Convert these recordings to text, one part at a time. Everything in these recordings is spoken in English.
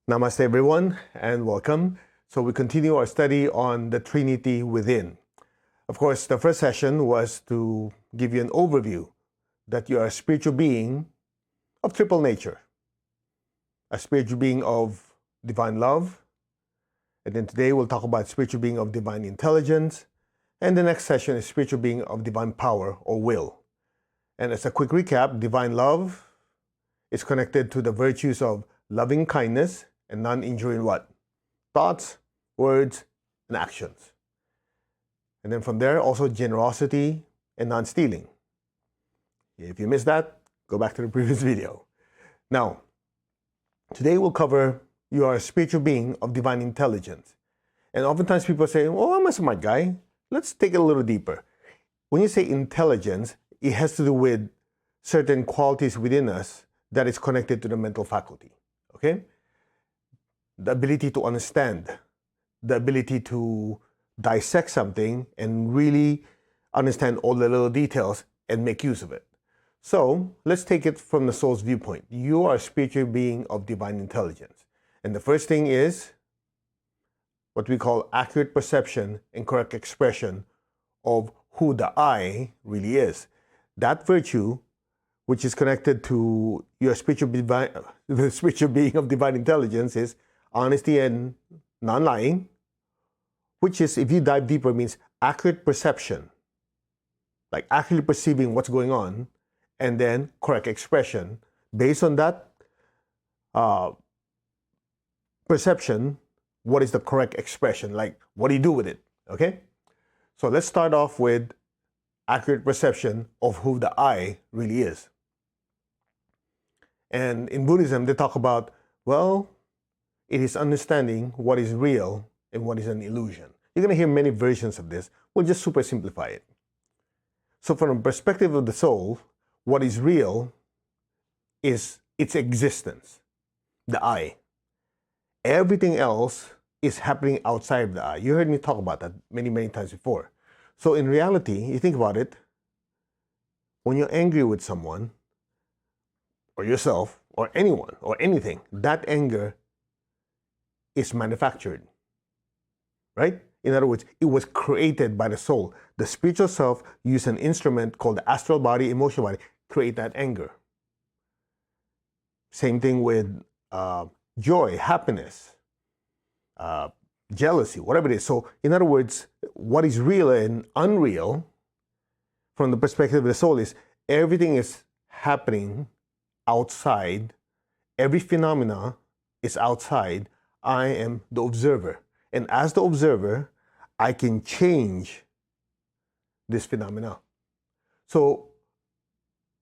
Namaste, everyone, and welcome. So, we continue our study on the Trinity within. Of course, the first session was to give you an overview that you are a spiritual being of triple nature, a spiritual being of divine love, and then today we'll talk about spiritual being of divine intelligence, and the next session is spiritual being of divine power or will. And as a quick recap, divine love is connected to the virtues of loving kindness and non-injury in what? Thoughts, words, and actions. And then from there, also generosity and non-stealing. If you missed that, go back to the previous video. Now, today we'll cover you are a spiritual being of divine intelligence. And oftentimes people say, oh, I'm a smart guy. Let's take it a little deeper. When you say intelligence, it has to do with certain qualities within us that is connected to the mental faculty. Okay? The ability to understand, the ability to dissect something and really understand all the little details and make use of it. So let's take it from the soul's viewpoint. You are a spiritual being of divine intelligence. And the first thing is what we call accurate perception and correct expression of who the I really is. That virtue, which is connected to your the spiritual being of divine intelligence, is honesty and non-lying, which is, if you dive deeper, means accurate perception, like accurately perceiving what's going on, and then correct expression. Based on that perception, what is the correct expression? Like, what do you do with it? Okay? So let's start off with accurate perception of who the I really is. And in Buddhism, they talk about, well, it is understanding what is real and what is an illusion. You're going to hear many versions of this. We'll just super simplify it. So from the perspective of the soul, what is real is its existence, the I. Everything else is happening outside of the I. You heard me talk about that many, many times before. So in reality, you think about it, when you're angry with someone, or yourself, or anyone, or anything, that anger is manufactured, right? In other words, it was created by the soul. The spiritual self used an instrument called the astral body, emotional body, create that anger. Same thing with joy, happiness, jealousy, whatever it is. So in other words, what is real and unreal from the perspective of the soul is everything is happening outside. Every phenomena is outside. I am the observer. And as the observer, I can change this phenomena. So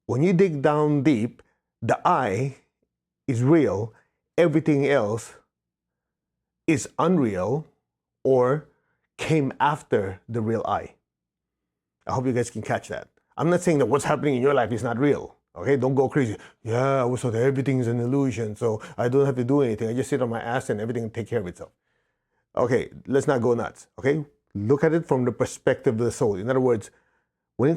when you dig down deep, the I is real. Everything else is unreal or came after the real I. I hope you guys can catch that. I'm not saying that what's happening in your life is not real. Okay, don't go crazy. Yeah, so everything is an illusion, so I don't have to do anything. I just sit on my ass and everything will take care of itself. Okay, let's not go nuts. Okay, look at it from the perspective of the soul. In other words, when you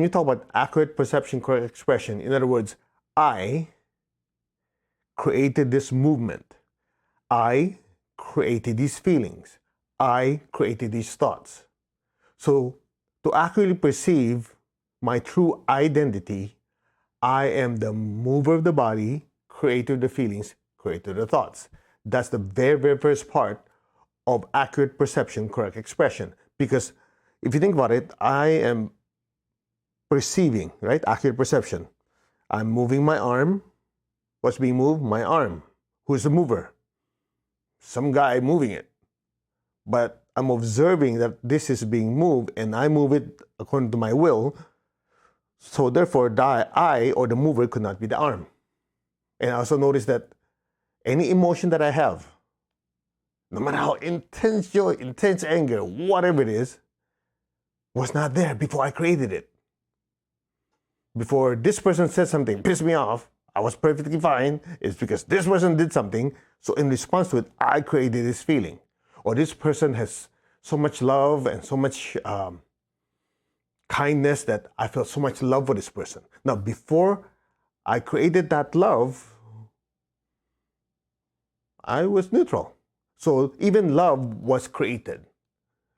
talk about accurate perception, correct expression, in other words, I created this movement. I created these feelings. I created these thoughts. So to accurately perceive my true identity, I am the mover of the body, creator of the feelings, creator of the thoughts. That's the very, very first part of accurate perception, correct expression. Because if you think about it, I am perceiving, right? Accurate perception. I'm moving my arm. What's being moved? My arm. Who's the mover? Some guy moving it. But I'm observing that this is being moved and I move it according to my will. So therefore, the I or the mover could not be the arm. And I also notice that any emotion that I have, no matter how intense joy, intense anger, whatever it is, was not there before I created it. Before this person said something, pissed me off, I was perfectly fine. It's because this person did something. So in response to it, I created this feeling. Or this person has so much love and so much kindness that I felt so much love for this person. Now, before I created that love, I was neutral. So even love was created.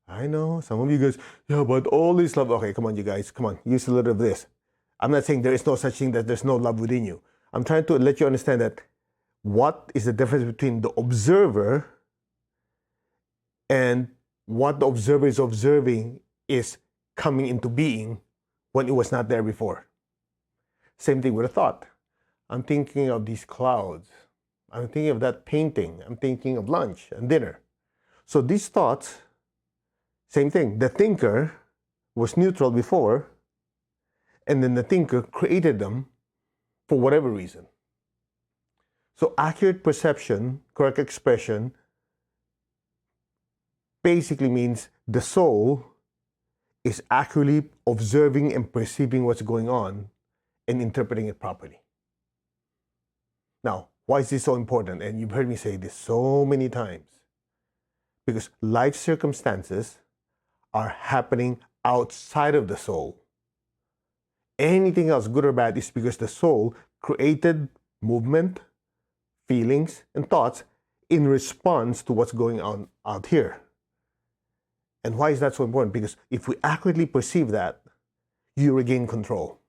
I know some of you guys, yeah, but all this love. Okay, come on, you guys, come on, use a little of this. I'm not saying there is no such thing that there's no love within you. I'm trying to let you understand that what is the difference between the observer and what the observer is observing is coming into being when it was not there before. Same thing with a thought. I'm thinking of these clouds. I'm thinking of that painting. I'm thinking of lunch and dinner. So these thoughts, same thing. The thinker was neutral before, and then the thinker created them for whatever reason. So accurate perception, correct expression, basically means the soul is accurately observing and perceiving what's going on and interpreting it properly. Now, why is this so important? And you've heard me say this so many times. Because life circumstances are happening outside of the soul. Anything else, good or bad, is because the soul created movement, feelings, and thoughts in response to what's going on out here. And why is that so important? Because if we accurately perceive that, you regain control.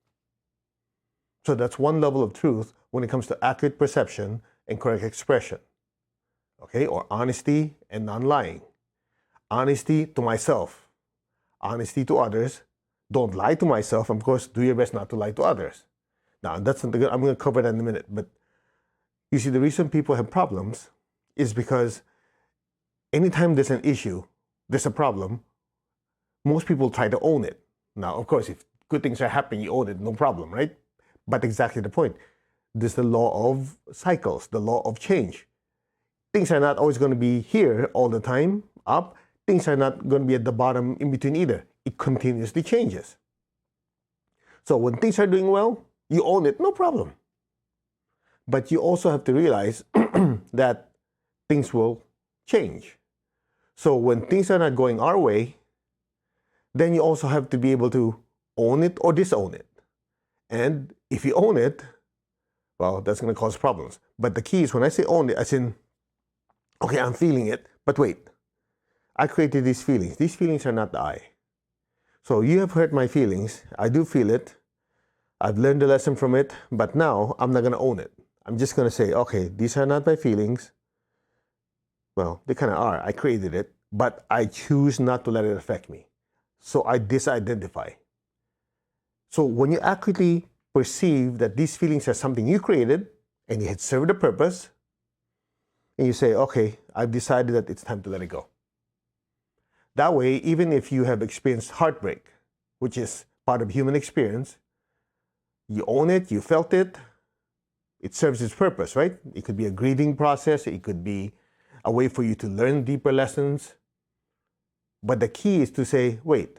So that's one level of truth when it comes to accurate perception and correct expression. Okay, or honesty and non-lying. Honesty to myself. Honesty to others. Don't lie to myself. Of course, do your best not to lie to others. Now, that's something I'm going to cover that in a minute. But you see, the reason people have problems is because anytime there's an issue, there's a problem, most people try to own it. Now, of course, if good things are happening, you own it, no problem, right? But exactly the point. There's the law of cycles, the law of change. Things are not always going to be here all the time, up. Things are not going to be at the bottom in between either. It continuously changes. So when things are doing well, you own it, no problem. But you also have to realize that things will change. So when things are not going our way, then you also have to be able to own it or disown it. And if you own it, well, that's going to cause problems. But the key is when I say own it, as in, okay, I'm feeling it, but wait, I created these feelings. These feelings are not I. So you have hurt my feelings. I do feel it. I've learned a lesson from it, but now I'm not going to own it. I'm just going to say, okay, these are not my feelings. Well, they kind of are. I created it, but I choose not to let it affect me. So I disidentify. So when you accurately perceive that these feelings are something you created and it had served a purpose, and you say, okay, I've decided that it's time to let it go. That way, even if you have experienced heartbreak, which is part of human experience, you own it, you felt it, it serves its purpose, right? It could be a grieving process, it could be a way for you to learn deeper lessons. But the key is to say, wait,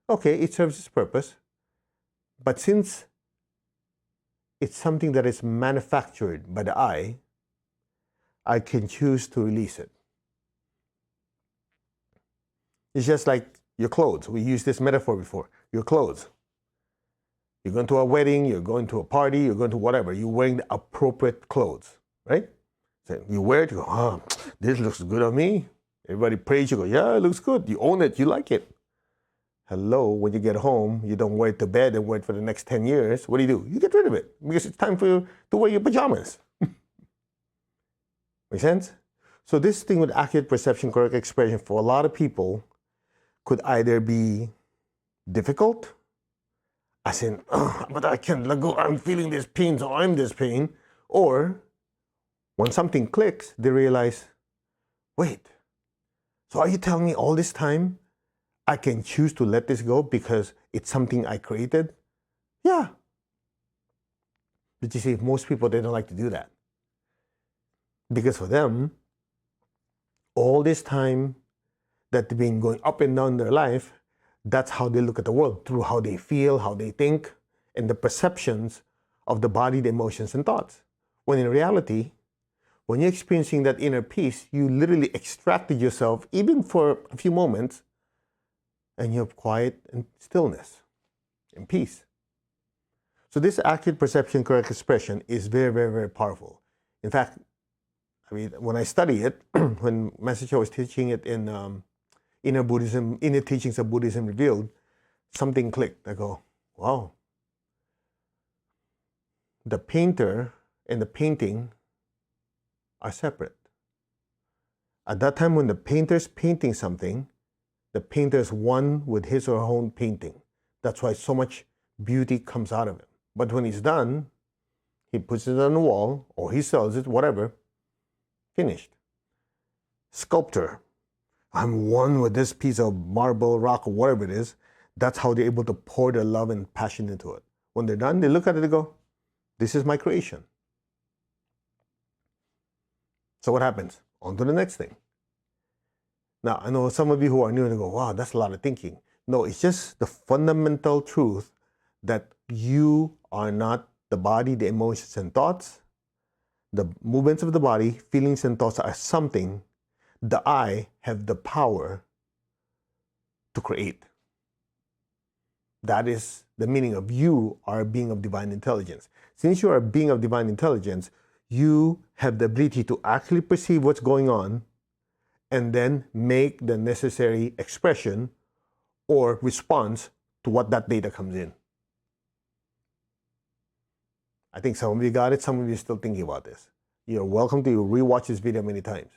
okay, it serves its purpose, but since it's something that is manufactured by the I can choose to release it. It's just like your clothes. We used this metaphor before. Your clothes. You're going to a wedding, you're going to a party, you're going to whatever. You're wearing the appropriate clothes, right? So you wear it, you go, oh, this looks good on me. Everybody praise you, go, yeah, it looks good. You own it, you like it. Hello, when you get home, you don't wear it to bed and wear it for the next 10 years. What do? You get rid of it because it's time for you to wear your pajamas. Make sense? So this thing with accurate perception, correct expression, for a lot of people could either be difficult, as in, oh, but I can't let go, I'm feeling this pain, so I'm this pain. Or when something clicks, they realize, wait, so are you telling me all this time I can choose to let this go because it's something I created? Yeah. But you see, most people, they don't like to do that. Because for them, all this time that they've been going up and down their life, that's how they look at the world, through how they feel, how they think, and the perceptions of the body, the emotions, and thoughts. When in reality, when you're experiencing that inner peace, you literally extracted yourself, even for a few moments, and you have quiet and stillness and peace. So this accurate perception, correct expression is very, very, very powerful. In fact, I mean, when I study it, when Master Cho was teaching it in Inner Buddhism, Inner Teachings of Buddhism Revealed, something clicked. I go, wow. The painter and the painting are separate. At that time, when the painter's painting something, the painter's one with his or her own painting. That's why so much beauty comes out of it. But when he's done, he puts it on the wall, or he sells it, whatever, finished. Sculptor, I'm one with this piece of marble, rock, or whatever it is. That's how they're able to pour their love and passion into it. When they're done, they look at it and go, this is my creation. So what happens? On to the next thing. Now, I know some of you who are new and go, wow, that's a lot of thinking. No, it's just the fundamental truth that you are not the body, the emotions and thoughts. The movements of the body, feelings and thoughts are something the I have the power to create. That is the meaning of you are a being of divine intelligence. Since you are a being of divine intelligence, you have the ability to actually perceive what's going on and then make the necessary expression or response to what that data comes in. I think some of you got it, some of you are still thinking about this. You're welcome to rewatch this video many times.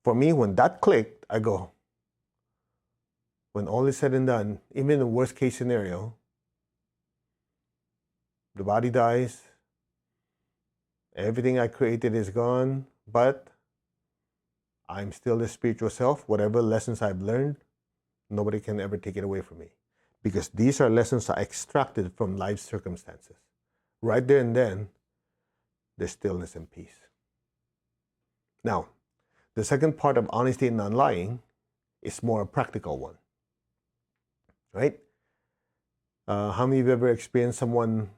For me, when that clicked, I go, when all is said and done, even in the worst case scenario, the body dies, everything I created is gone, but I'm still the spiritual self. Whatever lessons I've learned, nobody can ever take it away from me. Because these are lessons I extracted from life's circumstances. Right there and then, there's stillness and peace. Now, the second part of honesty and non-lying is more a practical one. Right? How many of you ever experienced someone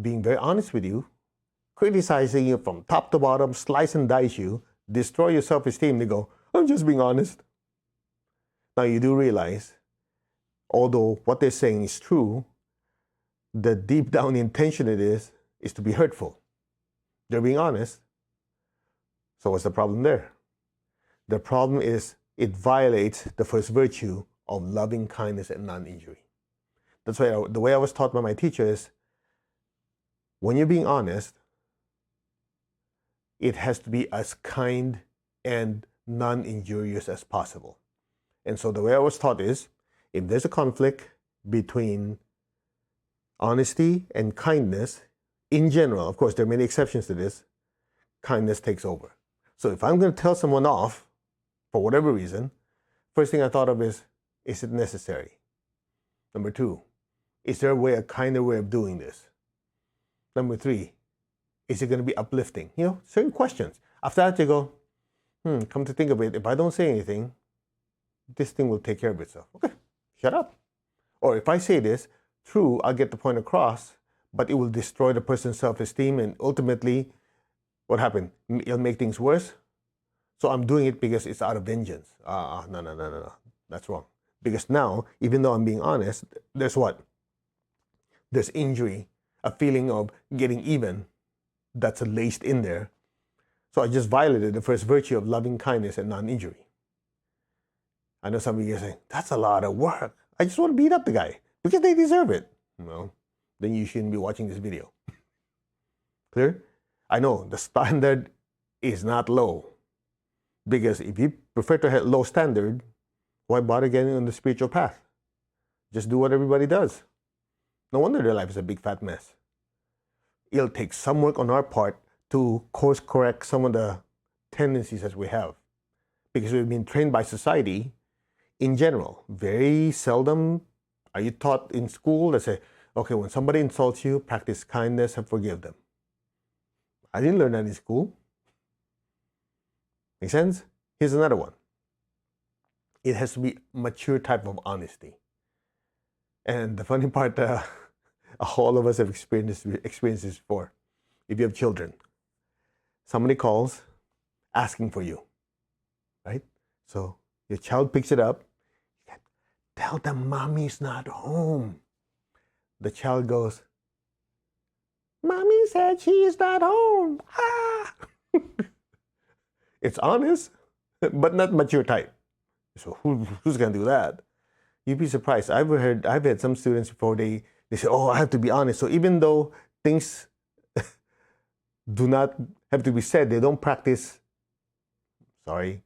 being very honest with you, criticizing you from top to bottom, slice and dice you, destroy your self-esteem? They go, I'm just being honest. Now you do realize, although what they're saying is true, the deep down intention it is to be hurtful. They're being honest. So what's the problem there? The problem is it violates the first virtue of loving kindness and non-injury. That's why the way I was taught by my teacher is, when you're being honest, it has to be as kind and non-injurious as possible. And so the way I was taught is, if there's a conflict between honesty and kindness, in general, of course, there are many exceptions to this, kindness takes over. So if I'm going to tell someone off, for whatever reason, first thing I thought of is it necessary? Number two, is there a kinder way of doing this? Number three, is it going to be uplifting? You know, certain questions. After that, you go, come to think of it, if I don't say anything, this thing will take care of itself. Okay, shut up. Or if I say this, true, I'll get the point across, but it will destroy the person's self-esteem, and ultimately, what happened? It'll make things worse. So I'm doing it because it's out of vengeance. No. That's wrong. Because now, even though I'm being honest, there's what? There's injury, a feeling of getting even that's laced in there. So I just violated the first virtue of loving kindness and non-injury. I know some of you are saying, that's a lot of work. I just want to beat up the guy because they deserve it. Well, then you shouldn't be watching this video. Clear? I know the standard is not low. Because if you prefer to have low standard, why bother getting on the spiritual path? Just do what everybody does. No wonder their life is a big fat mess. It'll take some work on our part to course correct some of the tendencies that we have. Because we've been trained by society in general. Very seldom are you taught in school that say, okay, when somebody insults you, practice kindness and forgive them. I didn't learn that in school. Make sense? Here's another one. It has to be mature type of honesty. And the funny part, all of us have experienced this before. If you have children, somebody calls asking for you, right? So your child picks it up. Tell them mommy's not home. The child goes, Mommy said she's not home. Ah! It's honest, but not mature type. So who's going to do that? You'd be surprised. I've had some students before they say, oh, I have to be honest. So even though things do not have to be said, they don't practice, do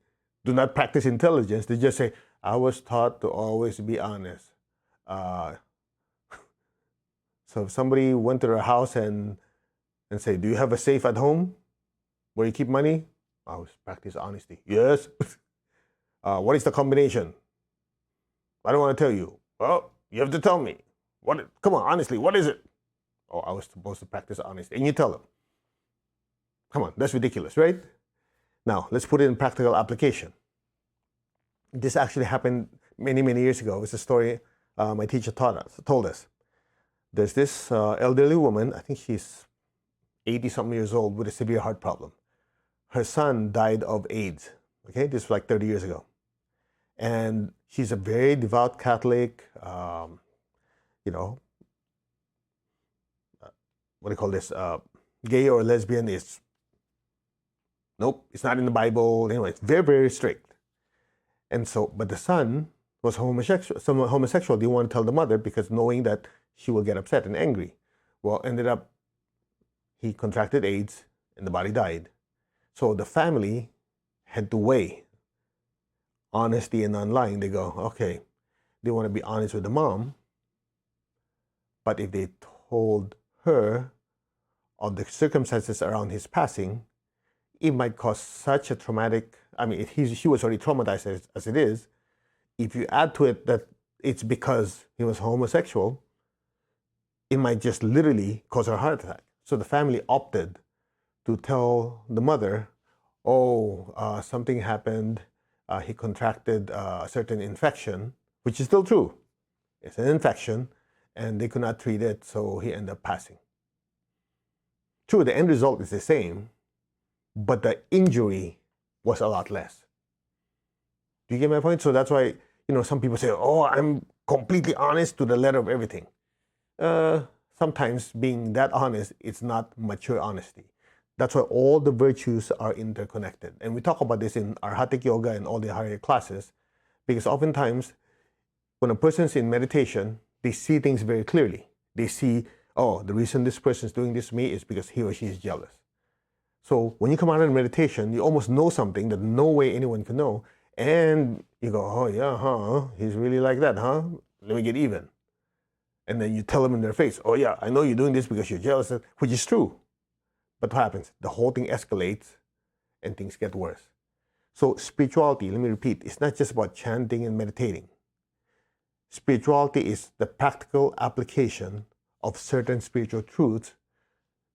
not practice intelligence. They just say, I was taught to always be honest. So if somebody went to their house and say, do you have a safe at home where you keep money? I always practice honesty. Yes. What is the combination? I don't want to tell you. Well, you have to tell me. Come on, honestly, what is it? Oh, I was supposed to practice honesty. And you tell them. Come on, that's ridiculous, right? Now, let's put it in practical application. This actually happened many, many years ago. It's a story my teacher told us. There's this elderly woman, I think she's 80-something years old with a severe heart problem. Her son died of AIDS. Okay, this was like 30 years ago. And she's a very devout Catholic, what do you call this? Gay or lesbian is, nope, it's not in the Bible. Anyway, it's very, very strict. And so, but the son was homosexual. Some homosexual didn't want to tell the mother because knowing that she will get upset and angry. Well, ended up, he contracted AIDS and the body died. So the family had to weigh honesty and non-lying. They go, okay, they want to be honest with the mom, but if they told her of the circumstances around his passing, it might cause such a traumatic, she was already traumatized as it is. If you add to it that it's because he was homosexual, it might just literally cause her a heart attack. So the family opted to tell the mother, something happened, he contracted a certain infection, which is still true. It's an infection, and they could not treat it, so he ended up passing. True, the end result is the same, but the injury was a lot less. Do you get my point? So that's why, some people say, oh, I'm completely honest to the letter of everything. Sometimes being that honest, it's not mature honesty. That's why all the virtues are interconnected. And we talk about this in Arhatic Yoga and all the higher classes, because oftentimes when a person's in meditation, they see things very clearly. They see, the reason this person's doing this to me is because he or she is jealous. So when you come out of meditation, you almost know something that no way anyone can know. And you go, oh yeah, huh? He's really like that, huh? Let me get even. And then you tell them in their face, oh yeah, I know you're doing this because you're jealous, which is true. But what happens? The whole thing escalates and things get worse. So spirituality, let me repeat, it's not just about chanting and meditating. Spirituality is the practical application of certain spiritual truths,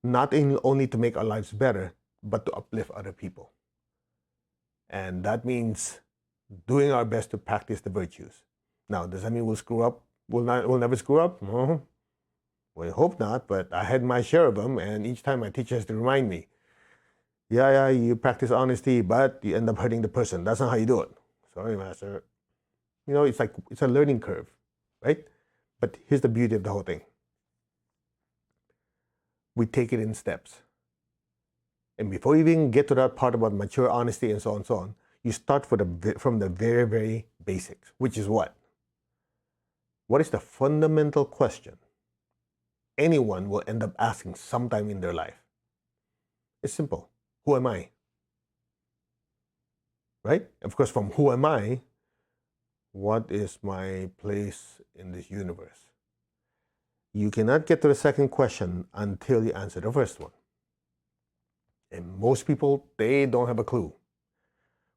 not only to make our lives better, but to uplift other people. And that means doing our best to practice the virtues. Now, does that mean we'll screw up? We'll never screw up? No. Well, I hope not, but I had my share of them, and each time my teacher has to remind me, you practice honesty, but you end up hurting the person. That's not how you do it. Sorry, master. It's a learning curve, right? But here's the beauty of the whole thing. We take it in steps. And before you even get to that part about mature honesty and so on, you start from the very, very basics, which is what? What is the fundamental question anyone will end up asking sometime in their life? It's simple. Who am I? Right? Of course, from who am I, what is my place in this universe? You cannot get to the second question until you answer the first one. And most people, they don't have a clue.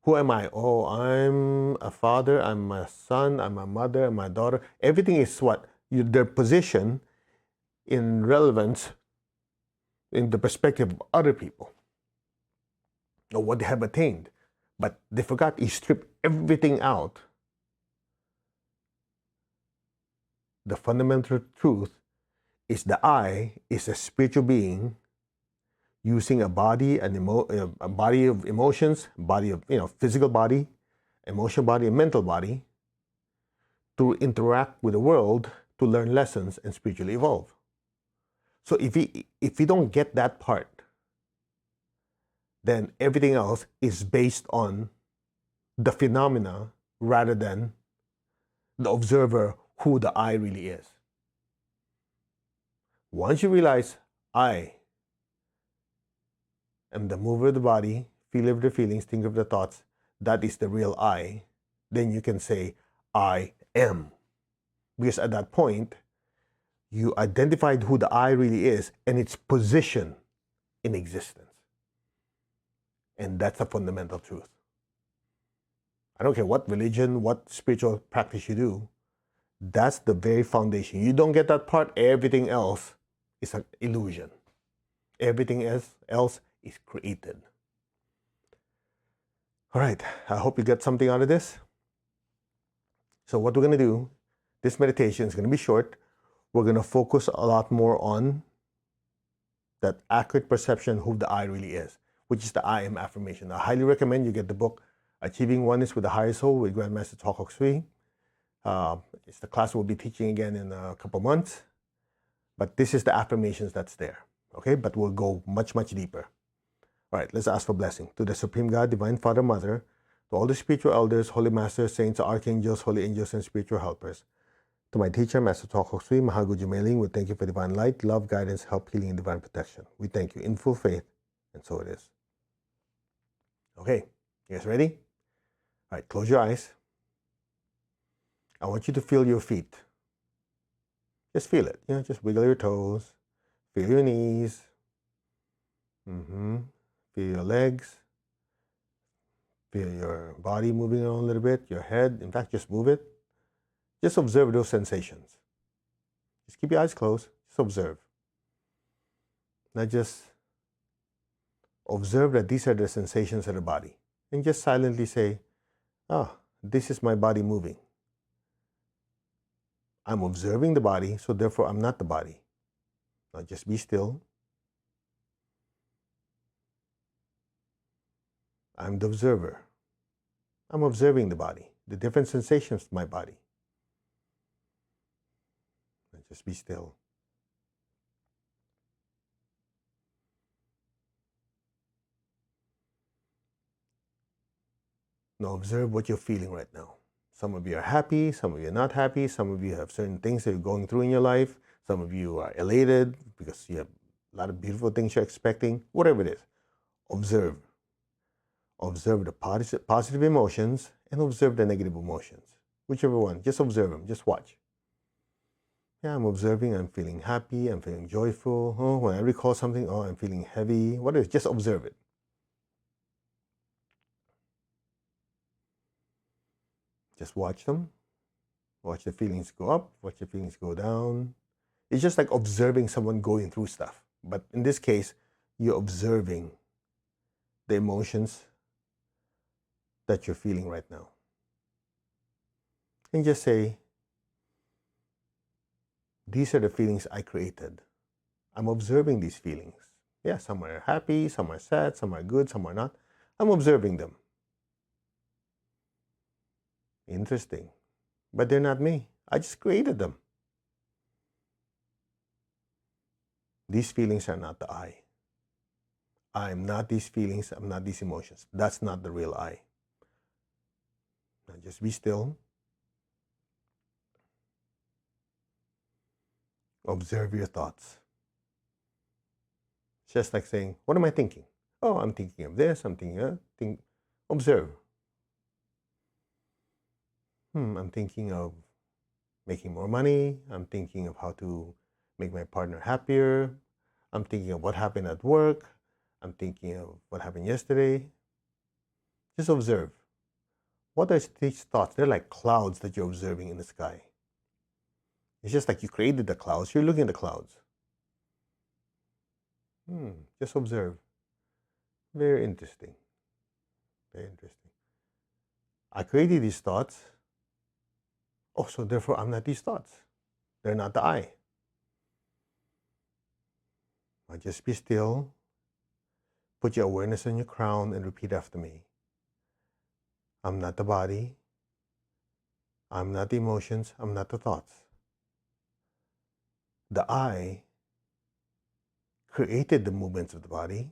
Who am I? Oh, I'm a father, I'm a son, I'm a mother, I'm a daughter. Everything is what? Their position in relevance in the perspective of other people, or what they have attained. But they forgot, you strip everything out. The fundamental truth is the I is a spiritual being using a body, a body of emotions, body of physical body, emotional body, and mental body, to interact with the world, to learn lessons and spiritually evolve. So if we don't get that part, then everything else is based on the phenomena rather than the observer, who the I really is. Once you realize I am the mover of the body, feeler of the feelings, thinker of the thoughts, that is the real I, then you can say, I am. Because at that point, you identified who the I really is and its position in existence. And that's a fundamental truth. I don't care what religion, what spiritual practice you do, that's the very foundation. You don't get that part, everything else is an illusion. Everything else is created. All right, I hope you get something out of this. So what we're going to do, this meditation is going to be short. We're going to focus a lot more on that accurate perception who the I really is, which is the I am affirmation. I highly recommend you get the book, Achieving Oneness with the Higher Soul with Grandmaster Choa Kok Sui. It's the class we'll be teaching again in a couple months. But this is the affirmations that's there. Okay, but we'll go much, much deeper. All right, let's ask for blessing. To the Supreme God, Divine Father, Mother, to all the spiritual elders, holy masters, saints, archangels, holy angels, and spiritual helpers. To my teacher, Master Choa Kok Sui, Mahal Guruji Mei-Ling, we thank you for divine light, love, guidance, help, healing, and divine protection. We thank you in full faith, and so it is. Okay, you guys ready? All right, close your eyes. I want you to feel your feet. Just feel it. Just wiggle your toes. Feel your knees. Feel your legs. Feel your body moving around a little bit. Your head. In fact, just move it. Just observe those sensations. Just keep your eyes closed. Just observe. Now just observe that these are the sensations of the body. And just silently say, this is my body moving. I'm observing the body, so therefore I'm not the body. Now just be still. I'm the observer. I'm observing the body, the different sensations of my body. Now just be still. Now observe what you're feeling right now. Some of you are happy, some of you are not happy, some of you have certain things that you're going through in your life, some of you are elated because you have a lot of beautiful things you're expecting, whatever it is. Observe. Observe the positive emotions and observe the negative emotions. Whichever one, just observe them, just watch. Yeah, I'm observing, I'm feeling happy, I'm feeling joyful. Oh, when I recall something, I'm feeling heavy. What is it? Just observe it. Just watch them. Watch the feelings go up, watch the feelings go down. It's just like observing someone going through stuff. But in this case, you're observing the emotions that you're feeling right now. And just say, these are the feelings I created. I'm observing these feelings. Yeah, some are happy, some are sad, some are good, some are not. I'm observing them. Interesting. But they're not me. I just created them. These feelings are not the I. I'm not these feelings, I'm not these emotions. That's not the real I. Now just be still. Observe your thoughts. It's just like saying, what am I thinking? Oh, I'm thinking of this, I'm thinking of that. Observe. I'm thinking of making more money. I'm thinking of how to make my partner happier. I'm thinking of what happened at work. I'm thinking of what happened yesterday. Just observe. What are these thoughts? They're like clouds that you're observing in the sky. It's just like you created the clouds. You're looking at the clouds. Just observe. Very interesting. Very interesting. I created these thoughts. Oh, so therefore I'm not these thoughts. They're not the I. Now just be still. Put your awareness on your crown and repeat after me. I'm not the body. I'm not the emotions. I'm not the thoughts. The I created the movements of the body,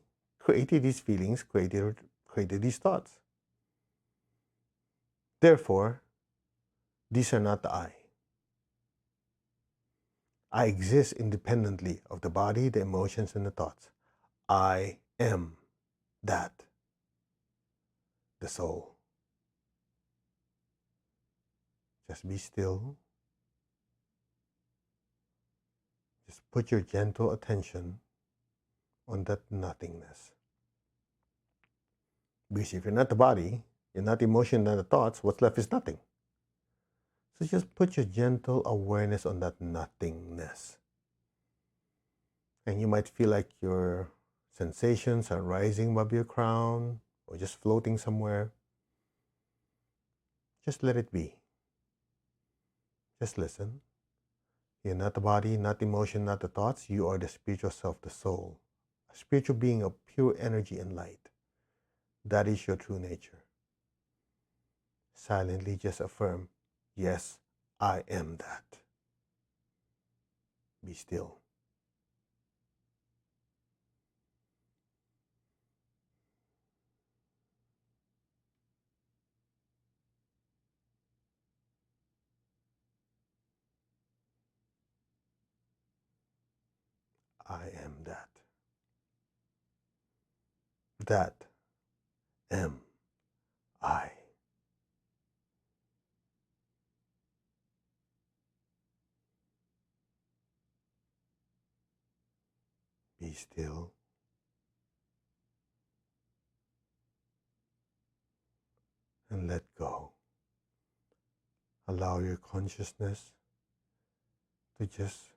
created these feelings, created these thoughts. Therefore, these are not the I. I exist independently of the body, the emotions, and the thoughts. I am that, the soul. Just be still. Just put your gentle attention on that nothingness. Because if you're not the body, you're not the emotion, not the thoughts, what's left is nothing. So just put your gentle awareness on that nothingness. And you might feel like your sensations are rising above your crown or just floating somewhere. Just let it be. Just listen. You're not the body, not the emotion, not the thoughts. You are the spiritual self, the soul. A spiritual being of pure energy and light. That is your true nature. Silently just affirm, yes, I am that. Be still. I am that. That am I. Be still. And let go. Allow your consciousness to just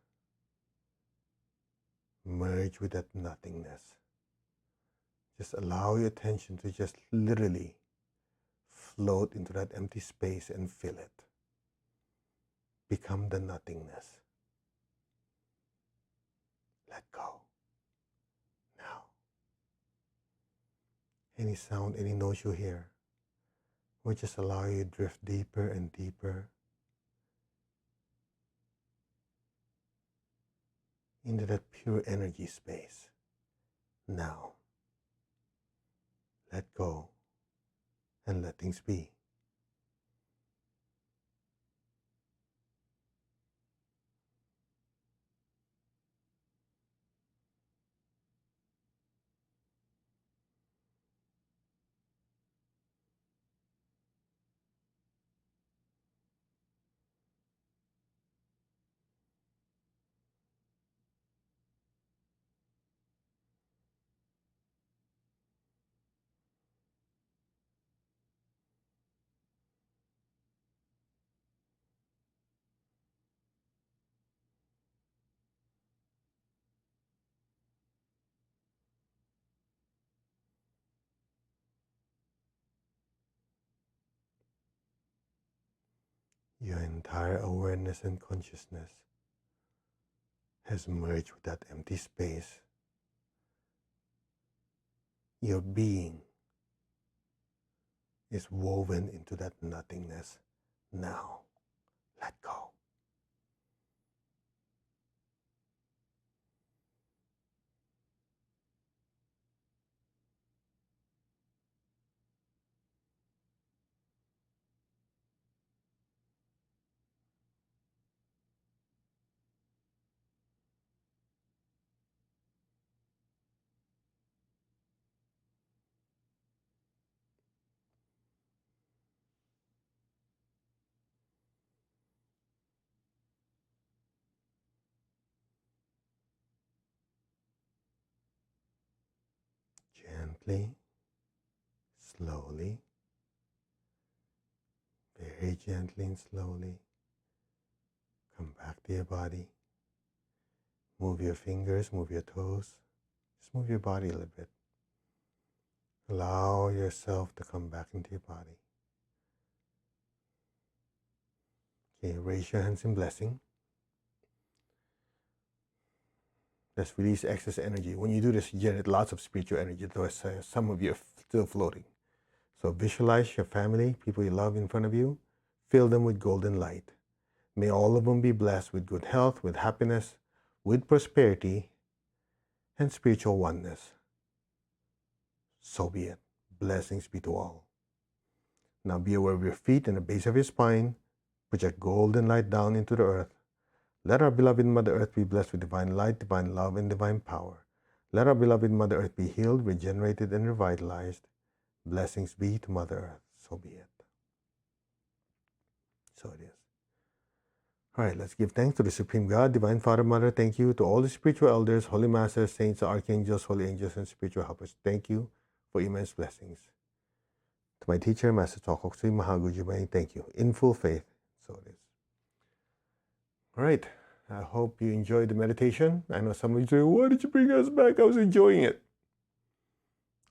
merge with that nothingness. Just allow your attention to just literally float into that empty space and fill it. Become the nothingness. Let go. Now. Any sound, any noise you hear, will just allow you to drift deeper and deeper into that pure energy space. Now. Let go and let things be. Your entire awareness and consciousness has merged with that empty space. Your being is woven into that nothingness. Now, let go. Gently, slowly, very gently and slowly, come back to your body. Move your fingers, move your toes. Just move your body a little bit. Allow yourself to come back into your body. Okay, raise your hands in blessing. Let's release excess energy. When you do this, you generate lots of spiritual energy. Though some of you are still floating. So visualize your family, people you love in front of you. Fill them with golden light. May all of them be blessed with good health, with happiness, with prosperity, and spiritual oneness. so be it. Blessings be to all. Now be aware of your feet and the base of your spine. Project golden light down into the earth. Let our beloved Mother Earth be blessed with divine light, divine love, and divine power. Let our beloved Mother Earth be healed, regenerated, and revitalized. Blessings be to Mother Earth. So be it. So it is. All right, let's give thanks to the Supreme God, Divine Father, Mother. Thank you to all the spiritual elders, holy masters, saints, archangels, holy angels, and spiritual helpers. Thank you for immense blessings. To my teacher, Master Choka Kosui Mahagujubai, thank you. In full faith, so it is. All right, I hope you enjoyed the meditation. I know some of you say, why did you bring us back? I was enjoying it.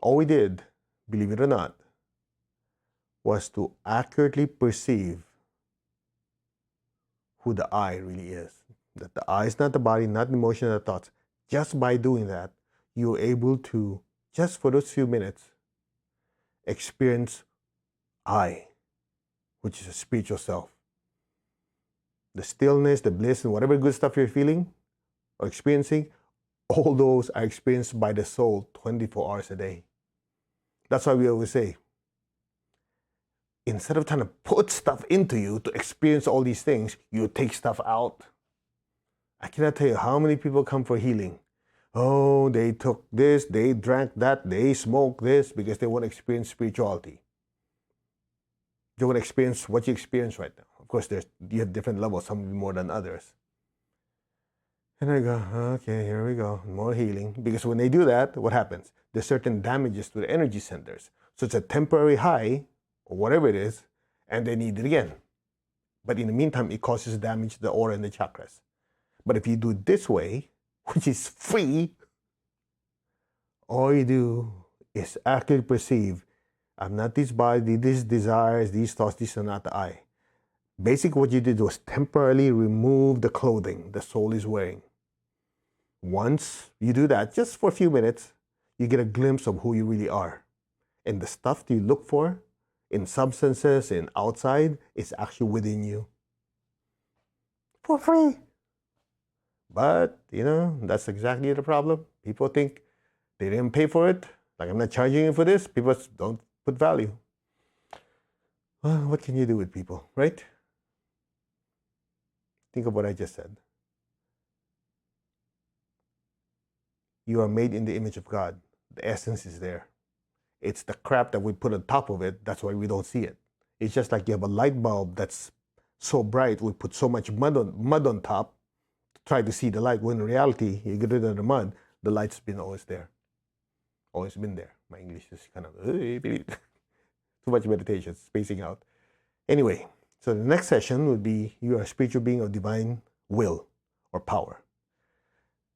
All we did, believe it or not, was to accurately perceive who the I really is. That the I is not the body, not the emotion, not the thoughts. Just by doing that, you're able to, just for those few minutes, experience I, which is a spiritual self. The stillness, the bliss, and whatever good stuff you're feeling or experiencing, all those are experienced by the soul 24 hours a day. That's why we always say, instead of trying to put stuff into you to experience all these things, you take stuff out. I cannot tell you how many people come for healing. Oh, they took this, they drank that, they smoked this because they want to experience spirituality. They want to experience what you experience right now. Of course, you have different levels, some more than others. And I go, okay, here we go, more healing. Because when they do that, what happens? There's certain damages to the energy centers. So it's a temporary high, or whatever it is, and they need it again. But in the meantime, it causes damage to the aura and the chakras. But if you do it this way, which is free, all you do is accurately perceive, I'm not this body, these desires, these thoughts, these are not the I. Basically, what you did was temporarily remove the clothing the soul is wearing. Once you do that, just for a few minutes, you get a glimpse of who you really are. And the stuff that you look for in substances and outside is actually within you. For free. But, that's exactly the problem. People think they didn't pay for it. Like, I'm not charging you for this. People don't put value. Well, what can you do with people, right? Think of what I just said. You are made in the image of God. The essence is there. It's the crap that we put on top of it. That's why we don't see it. It's just like you have a light bulb that's so bright, we put so much mud on top to try to see the light. When in reality, you get rid of the mud, the light's been always there. Always been there. My English is kind of too much meditation, spacing out. Anyway, so the next session would be you are a spiritual being of divine will or power.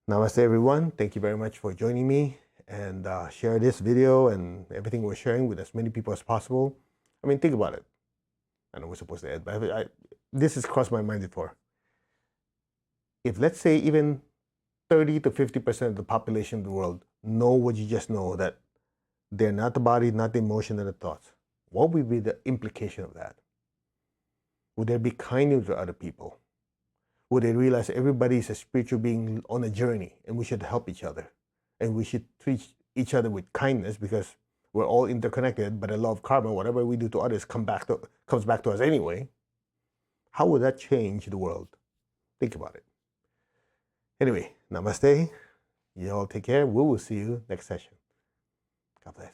Namaste, everyone. Thank you very much for joining me, and share this video and everything we're sharing with as many people as possible. I mean, think about it. I know we're supposed to end, but this has crossed my mind before. If, let's say, even 30 to 50% of the population of the world know what you just know, that they're not the body, not the emotion, and the thoughts, what would be the implication of that? Would there be kindness to other people? Would they realize everybody is a spiritual being on a journey and we should help each other? And we should treat each other with kindness because we're all interconnected, but the law of karma, whatever we do to others comes back to us anyway. How would that change the world? Think about it. Anyway, namaste. You all take care. We will see you next session. God bless.